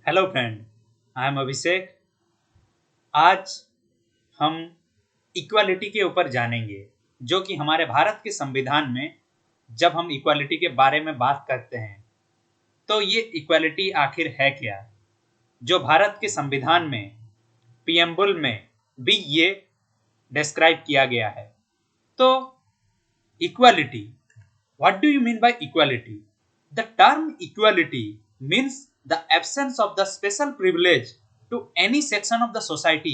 Hello friend, I am अभिषेक। आज हम equality के ऊपर जानेंगे, जो कि हमारे भारत के संविधान में जब हम इक्वालिटी के बारे में बात करते हैं तो ये इक्वालिटी आखिर है क्या, जो भारत के संविधान में प्रीएम्बल में भी ये डिस्क्राइब किया गया है। तो equality, what do you mean by equality? The term equality means the absence of the special privilege to any section of the society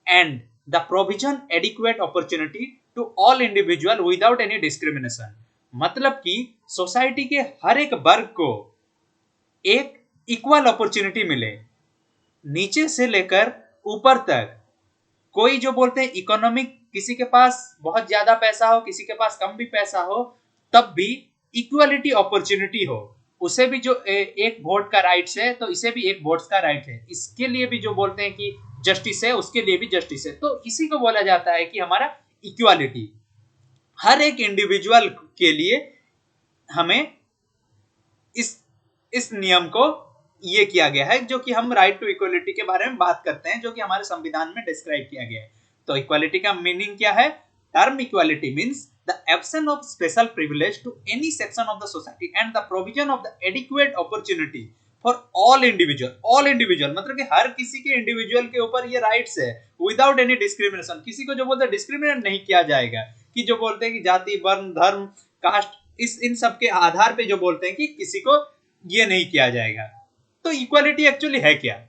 and the provision adequate opportunity to all individual without any discrimination। मतलब कि society के हर एक वर्ग को एक equal opportunity मिले, नीचे से लेकर ऊपर तक। कोई जो बोलते हैं इकोनॉमिक, किसी के पास बहुत ज्यादा पैसा हो, किसी के पास कम भी पैसा हो, तब भी इक्वालिटी अपॉर्चुनिटी हो। उसे भी जो एक वोट का राइट है तो इसे भी एक वोट का राइट है। इसके लिए भी जो बोलते हैं कि जस्टिस है, उसके लिए भी जस्टिस है। तो इसी को बोला जाता है कि हमारा इक्वालिटी। हर एक इंडिविजुअल के लिए हमें इस नियम को ये किया गया है, जो कि हम राइट टू इक्वालिटी के बारे में बात करते हैं, जो कि हमारे संविधान में डिस्क्राइब किया गया है। तो इक्वालिटी का मीनिंग क्या है? Term equality means the absence of special privilege to any section of the society and the provision of the adequate opportunity for all individual. All individual मतलब कि हर किसी के इंडिविजुअल के ऊपर ये राइट्स है, विदाउट एनी डिस्क्रिमिनेशन। किसी को जो बोलते हैं डिस्क्रिमिनेट नहीं किया जाएगा, कि जो बोलते हैं कि जाति, वर्ण, धर्म, कास्ट, इन सब के आधार पे जो बोलते हैं कि किसी को ये नहीं किया जाएगा। तो इक्वालिटी एक्चुअली है क्या?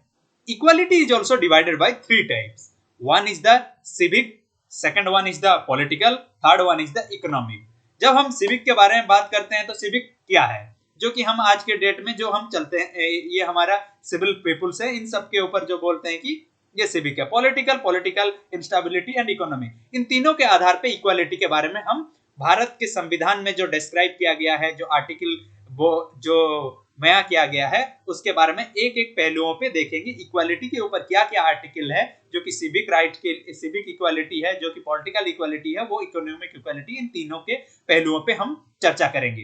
Equality is also divided by three types. One is the civic, second one is the political, third one is the economic. जब हम सिविक के बारे में बात करते हैं तो सिविक क्या है, जो कि हम आज के डेट में जो हम चलते हैं, ये हमारा सिविल पीपुल्स है, इन सब के ऊपर जो बोलते हैं कि ये सिविक है। पॉलिटिकल इंस्टेबिलिटी एंड इकोनॉमिक, इन तीनों के आधार पे इक्वालिटी के बारे में हम भारत के संविधान में जो डिस्क्राइब किया गया है, जो आर्टिकल वो जो नया किया गया है, उसके बारे में एक एक पहलुओं पे देखेंगे। इक्वालिटी के ऊपर क्या क्या आर्टिकल है, जो कि सिविक राइट के, सिविक इक्वालिटी है, जो कि पॉलिटिकल इक्वालिटी है, वो इकोनॉमिक इक्वालिटी, इन तीनों के पहलुओं पे हम चर्चा करेंगे।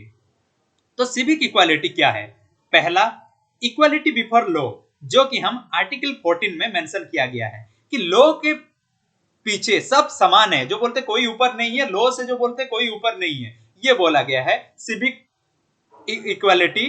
तो सिविक इक्वालिटी क्या है? पहला, इक्वालिटी बिफोर लॉ, जो कि हम आर्टिकल 14 में मेंशन किया गया है कि लॉ के पीछे सब समान है। जो बोलते कोई ऊपर नहीं है, लॉ से जो बोलते कोई ऊपर नहीं है, ये बोला गया है सिविक इक्वालिटी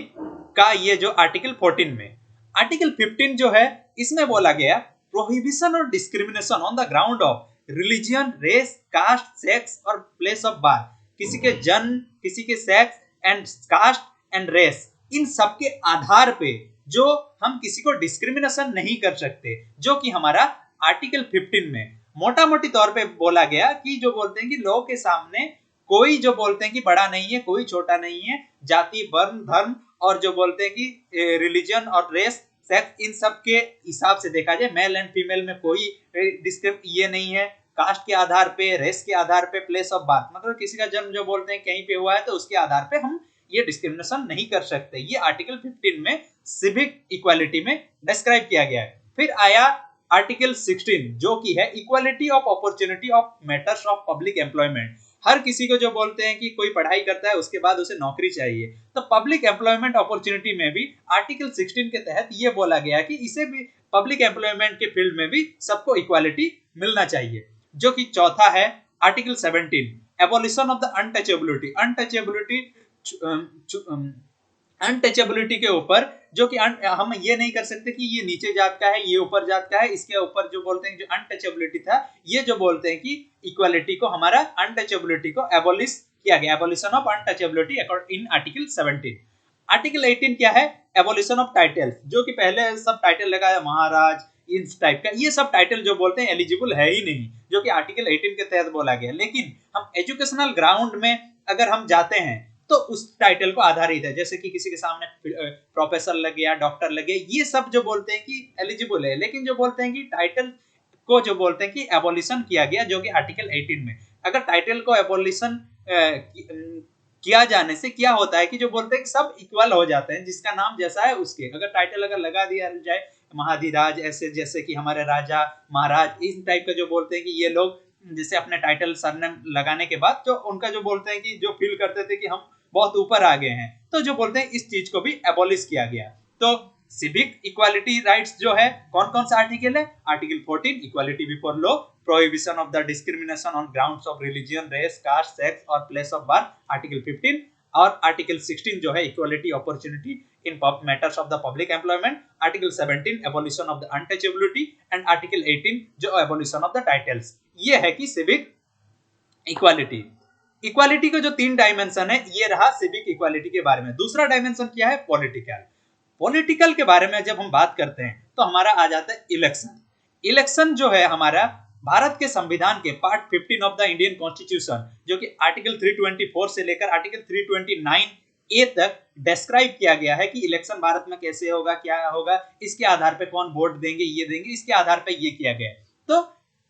का। ये जो आर्टिकल 14 में, आर्टिकल 15 जो है, इसमें बोला गया प्रोहिबिशन और discrimination on the ground of religion, race, caste, sex और प्लेस ऑफ बर्थ। किसी के जन्म, किसी के sex and caste and race, इन सब के आधार पे जो हम किसी को डिस्क्रिमिनेशन नहीं कर सकते, जो कि हमारा आर्टिकल 15 में मोटा मोटी तौर पे बोला गया कि जो बोलते हैं कि लॉ के सामने कोई जो बोलते हैं कि बड़ा नहीं है, कोई छोटा नहीं है। जाति, वर्ण, धर्म और जो बोलते हैं कि रिलीजन और रेस, सेक्स, इन सब के हिसाब से देखा जाए, मेल एंड फीमेल में कोई ये नहीं है। कास्ट के आधार पे, रेस के आधार पे, प्लेस ऑफ बर्थ मतलब किसी का जन्म जो बोलते हैं कहीं पे हुआ है तो उसके आधार पे हम ये डिस्क्रिमिनेशन नहीं कर सकते। ये आर्टिकल 15 में सिविक इक्वालिटी में डिस्क्राइब किया गया है। फिर आया आर्टिकल 16, जो की है equality of opportunity of matters of public employment. हर किसी को जो बोलते हैं कि कोई पढ़ाई करता है, उसके बाद उसे नौकरी चाहिए, तो पब्लिक एम्प्लॉयमेंट अपॉर्चुनिटी में भी आर्टिकल 16 के तहत ये बोला गया कि इसे भी पब्लिक एम्प्लॉयमेंट के फील्ड में भी सबको इक्वालिटी मिलना चाहिए। जो कि चौथा है article 17, abolition of the untouchability. Untouchability के ऊपर, जो कि हम ये नहीं कर सकते कि ये नीचे जात का है, ये ऊपर जात का है, इसके ऊपर जो बोलते हैं जो अनटचेबिलिटी था, ये जो बोलते हैं कि इक्वालिटी को, हमारा अनटचेबिलिटी को एबोलिश किया गया, abolition of untouchability in article 17। Article 18 क्या है? एबोलिशन ऑफ टाइटल्स, जो कि पहले सब टाइटल लगा है महाराज, इस टाइप का, ये सब टाइटल जो बोलते हैं एलिजिबल है ही नहीं, जो कि आर्टिकल 18 के तहत बोला गया। लेकिन हम एजुकेशनल ग्राउंड में अगर हम जाते हैं तो उस टाइटल को आधारित है, जैसे कि किसी के सामने प्रोफेसर लग गया, डॉक्टर लगे, ये सब जो बोलते हैं कि एलिजिबल है। लेकिन जो बोलते हैं कि टाइटल को जो बोलते हैं कि एबोलिशन किया गया, जो कि आर्टिकल 18 में। अगर टाइटल को एबोलिशन किया जाने से क्या होता है कि जो बोलते हैं कि सब इक्वल हो जाते हैं, जिसका नाम जैसा है उसके। अगर टाइटल अगर लगा दिया जाए महाधिराज, ऐसे जैसे कि हमारे राजा महाराज, इस टाइप का जो बोलते हैं कि ये लोग जैसे अपने टाइटल सरनेम लगाने के बाद जो उनका जो बोलते हैं कि जो फील करते थे कि हम बहुत ऊपर आ गए हैं, तो जो बोलते हैं इस चीज को भी एबॉलिश किया गया। तो सिविक इक्वालिटी राइट्स जो है कौन कौन सा आर्टिकल है? Article 14 equality before law, prohibition of the discrimination on grounds of religion, race, caste, sex और प्लेस ऑफ बर्थ, आर्टिकल 15, और आर्टिकल 16 जो है equality opportunity in matters of the public employment, article 17 abolition of the untouchability and article 18 जो abolition of the titles. ये है कि civic equality. Equality का जो 3 डायमेंशन है ये रहा सिविक इक्वालिटी के बारे में। दूसरा डायमेंशन क्या है? पॉलिटिकल। पॉलिटिकल के बारे में जब हम बात करते हैं तो हमारा आ जाता है इलेक्शन। इलेक्शन जो है हमारा भारत के संविधान के part 15 of the Indian constitution जो कि आर्टिकल 324 से लेकर आर्टिकल 329 ए तक डिस्क्राइब किया गया है कि इलेक्शन भारत में कैसे होगा, क्या होगा, इसके आधार पे कौन वोट देंगे, ये देंगे, इसके आधार पे ये किया गया है। तो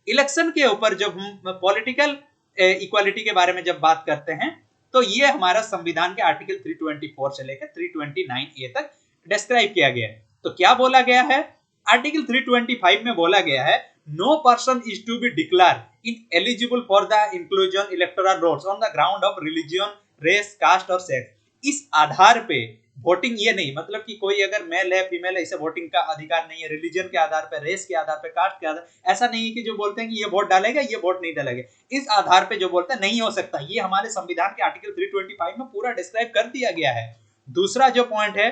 इलेक्शन के ऊपर जब हम पॉलिटिकल इक्वालिटी के बारे में जब बात करते हैं तो ये हमारा संविधान के आर्टिकल 324 से लेकर 329 ए तक डिस्क्राइब किया गया है। तो क्या बोला गया है? आर्टिकल 325 में बोला गया है no person is to be declare ineligible for the inclusion electoral rolls on the ground of religion, race, caste और सेक्स। इस आधार पे वोटिंग ये नहीं, मतलब कि कोई अगर मेल है फीमेल है इसे वोटिंग का अधिकार नहीं है, रिलीजन के आधार पे, रेस के आधार पे, कास्ट के आधार, ऐसा नहीं है कि जो बोलते हैं कि ये वोट डालेगा ये वोट नहीं डालेगा, इस आधार पे जो बोलते हैं नहीं हो सकता। ये हमारे संविधान के आर्टिकल 325 में पूरा डिस्क्राइब कर दिया गया है। दूसरा जो पॉइंट है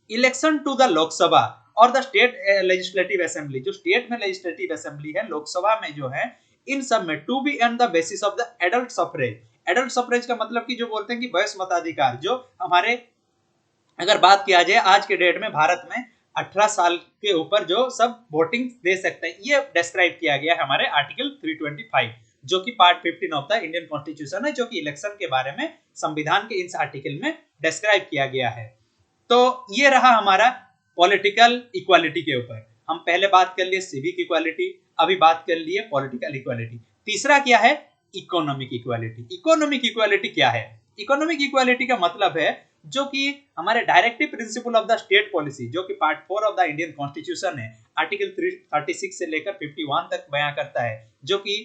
इलेक्शन टू द लोकसभा और द स्टेट लेजिस्लेटिव असेंबली, जो स्टेट में लेजिस्लेटिव असेंबली है, लोकसभा में जो है, इन सब में to be on the basis of the adult suffrage. Adult suffrage का मतलब कि जो बोलते हैं कि वयस्क मताधिकार, जो हमारे अगर बात किया जाए आज के डेट में भारत में 18 साल के ऊपर जो सब वोटिंग दे सकते हैं, ये डिस्क्राइब किया गया है हमारे आर्टिकल 325 जो कि part 15 of the Indian constitution है, जो कि इलेक्शन के बारे में संविधान के इस आर्टिकल में डिस्क्राइब किया गया है। तो ये रहा हमारा पॉलिटिकल इक्वालिटी के ऊपर। हम पहले बात कर लिए सिविक इक्वालिटी, अभी बात कर लिए पॉलिटिकल इक्वालिटी। तीसरा क्या है? Economic equality. इकोनॉमिक इक्वालिटी क्या है? इकोनॉमिक इक्वालिटी का मतलब है जो कि हमारे directive principle of the state policy जो कि part 4 of the Indian constitution है, आर्टिकल 36 से लेकर 51 तक बयां करता है, जो कि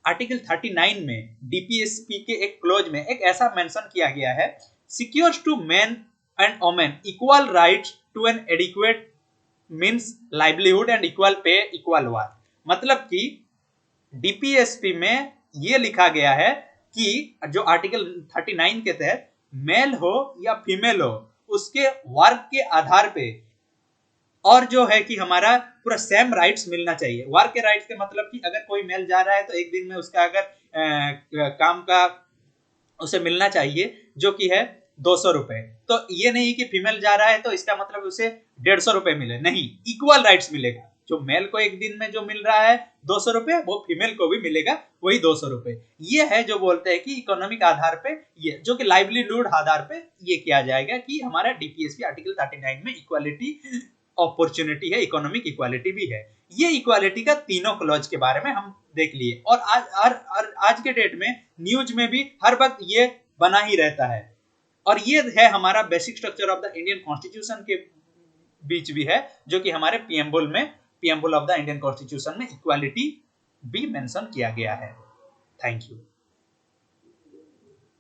आर्टिकल 39 में डीपीएसपी के एक क्लोज में एक ऐसा मेंशन किया गया है, secures to men and women equal rights to an adequate means livelihood and equal pay equal work. मतलब कि डीपीएसपी में ये लिखा गया है कि जो आर्टिकल 39 के तहत मेल हो या फीमेल हो उसके वर्क के आधार पे, और जो है कि हमारा पूरा सेम राइट्स मिलना चाहिए। वर्क के राइट्स के मतलब कि अगर कोई मेल जा रहा है तो एक दिन में उसका अगर काम का उसे मिलना चाहिए जो कि है 200 रुपए, तो ये नहीं कि फीमेल जा रहा है तो इसका मतलब उसे 150 रुपए मिले, नहीं, इक्वल राइट्स मिलेगा। जो मेल को एक दिन में जो मिल रहा है 200 रुपए, वो फीमेल को भी मिलेगा वही 200 रुपए। ये है जो बोलते हैं कि इकोनॉमिक आधार पे, ये जो कि लाइवलीहुड आधार पे ये किया जाएगा कि हमारा डीपीएसपी आर्टिकल 39 में इक्वालिटी अपॉर्चुनिटी है, इकोनॉमिक इक्वालिटी भी है। ये इक्वालिटी का तीनों क्लॉज के बारे में हम देख लिए, और आज के डेट में न्यूज में भी हर वक्त ये बना ही रहता है। और ये है हमारा basic structure of the Indian constitution के बीच भी है, जो कि हमारे पीएमबुल ऑफ द इंडियन कॉन्स्टिट्यूशन में इक्वालिटी भी मेंशन किया गया है। Thank you.